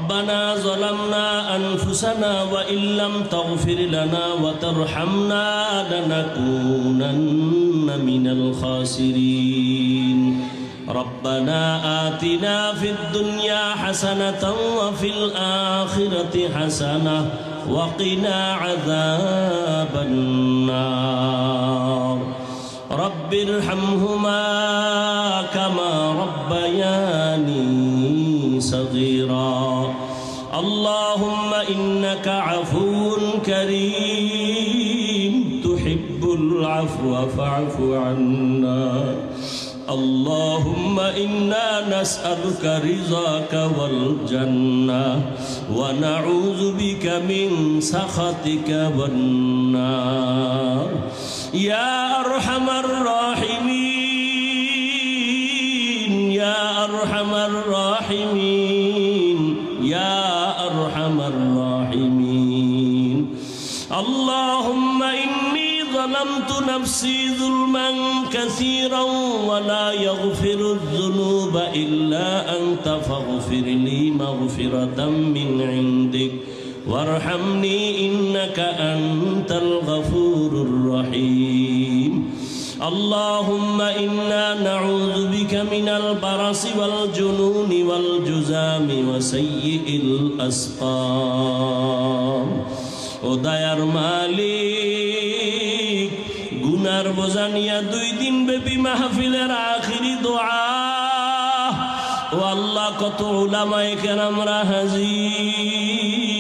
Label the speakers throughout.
Speaker 1: ربنا ظلمنا أنفسنا وإن لم تغفر لنا وترحمنا لنكونن من الخاسرين ربنا آتنا في الدنيا حسنة وفي الآخرة حسنة وقنا عذاب النار رب ارحمهما كما ربياني صغيرا اللهم إنك عفو كريم تحب العفو فاعف عنا اللهم إنا نسألك رضاك والجنة ونعوذ بك من سخطك والنار يا أرحم الراحمين يا أرحم الراحمين يا أرحم الراحمين اللهم إني ظلمت نفسي ظلما كثيرا ولا يغفر الذنوب إلا أنت فاغفر لي مغفرة من عندك وارحمني إنك أنت الغفور الرحيم اللهم إنا نعوذ بك من البرص والجنون والجذام وسيء الأسقام ও দয়ার মালিক গুনার বোঝা নিয়ে 2 দিন ব্যাপী মাহফিলের আখিরি দোয়া ও আল্লাহ কত উলামায়ে কেরামরা হাজির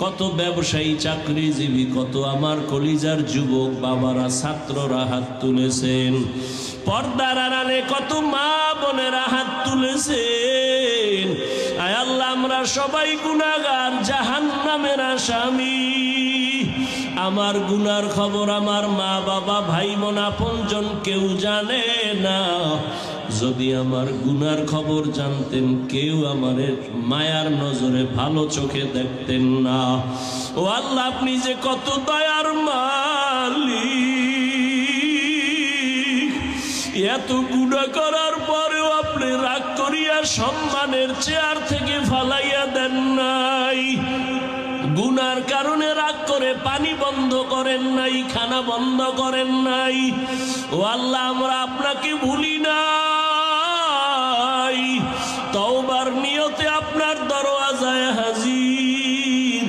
Speaker 1: কত ব্যবসায়ী চাকরিজীবী কত আমার কলিজার যুবক বাবারা ছাত্ররা হাত তুলেছেন পর্দার আড়ালে কত মা বোনেরা হাত তুলেছেন আয় আল্লাহ আমরা সবাই গুনাহগার জাহান্নামের আসামি আমার গুনার খবর আমার মা বাবা ভাই বোন আপনজন কেউ জানে না যদি আমার গুনার খবর জানতেন কেউ আমাদের মায়ার নজরে ভালো চোখে দেখতেন না ও আল্লাহ আপনি যে কত দয়ার মালিক এত গুনাহ করার পরেও আপনি রাগ করিয়া সম্মানের চেয়ার থেকে ফালাইয়া দেন নাই গুনার কারণে রাগ করে পানি বন্ধ করেন নাই খানা বন্ধ করেন নাই ও আল্লাহ আমরা আপনাকে ভুলি নাই তওবার নিয়তে আপনার দরওয়াজায় হাজির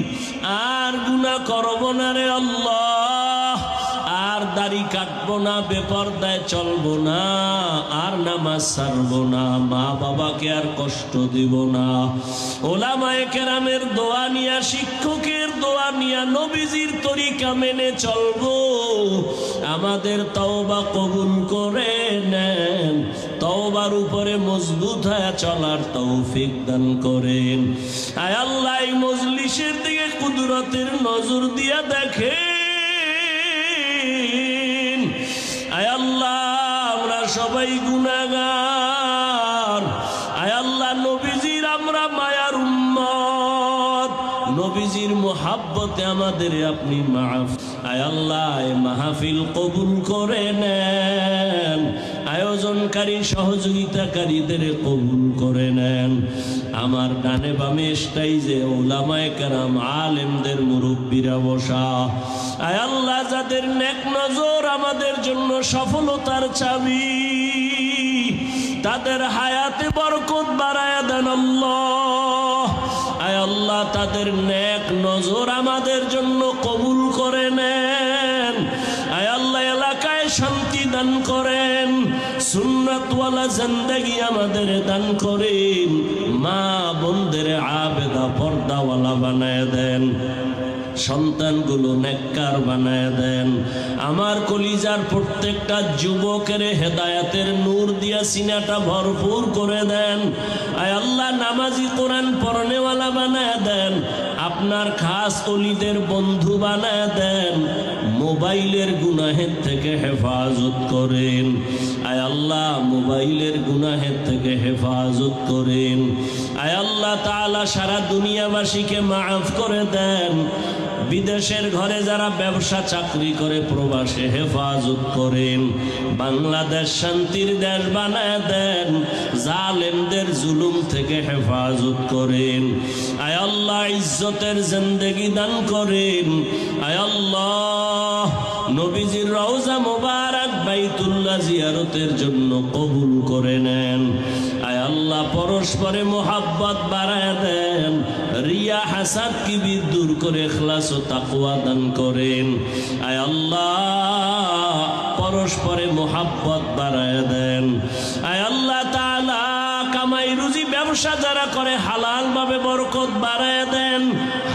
Speaker 1: আর গুনাহ করব না রে আল্লাহ আর দাড়ি কাটবো না বেপরদায় চলবো না আর নামাজ ছাড়বো না মা বাবাকে আর কষ্ট দিব না ওলামায়ে কেরামের দোয়া নিয়া শিক্ষকের দোয়া নিয়া নবীজির তরিকা মেনে চলবো আমাদের তওবা কবুল করে নেন তওবার উপরে মজবুত হয়ে চলার তৌফিক দান করেন আয় আল্লাহ এই মজলিসের দিকে কুদরতের নজর দিয়া দেখেন আয় আল্লাহ আমরা সবাই গুনাহগার আয় আল্লাহ নবীজির আমরা মায়ার উম্মত নবীজির মুহাব্বতে আমাদের আপনি মাফ আয় আল্লাহ এই মাহফিল কবুল করে নেন আয়োজনকারী সহযোগিতাকারীদের কবুল করে নেন আমার ডানে বামে স্টেজে উলামায়ে কেরাম আলেমদের মুরব্বিরা বসা আয় আল্লাহ যাদের নেক নজর আমাদের জন্য সফলতার চাবি তাদের হায়াতে বরকত বাড়ায়া দেন আল্লাহ আয় আল্লাহ তাদের নেক নজর আমাদের জন্য কবুল করে নেন আয় আল্লাহ এলাকায় শান্তি দান করেন সুন্নাতওয়ালা জিন্দেগি আমাদের দান করেন মা বোনদের আবেদা পর্দাওয়ালা বানায় দেন সন্তানগুলো নেককার বানায় দেন আমার কলিজার প্রত্যেকটা যুবকের হেদায়েতের নূর দিয়া সিনাটা ভরপুর করে দেন আয় আল্লাহ নামাজি কোরআন পড়নেওয়ালা বানায় দেন আপনার খাস ওলিদের বন্ধু বানায় দেন মোবাইলের গুনাহের থেকে হেফাজত করেন আয় আল্লাহ মোবাইলের গুনাহের থেকে হেফাজত করেন আয় আল্লাহ আল্লাহ তাআলা সারা দুনিয়াবাসীকে মাফ করে দেন। বিদেশের ঘরে যারা ব্যবসা চাকরি করে প্রবাসে হেফাজত করেন। বাংলাদেশ শান্তির দেশ বানায় দেন, জালেমদের জুলুম থেকে হেফাজত করেন। আয় আল্লাহ ইজ্জতের জিন্দেগি দান করেন। আয় আল্লাহ নবীজির রওজা মুবারক বাইতুল্লাহ জিয়ারতের জন্য কবুল করে নেন। আয় আল্লাহ পরস্পরে মোহাব্বত বাড়ায় দেন, রিয়া হাসাদ কিবির দূর করে ইখলাস ও তাকওয়া দান করেন। আয় আল্লাহ পরস্পরে মোহাব্বত বাড়ায় দেন। আয় আল্লাহ তাআলা কামাই রুজি ব্যবসা যারা করে হালাল ভাবে বরকত বাড়ায় দেন,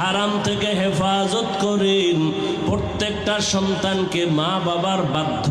Speaker 1: হারাম থেকে হেফাজত করেন। প্রত্যেকটা সন্তানকে মা বাবার বাধ্য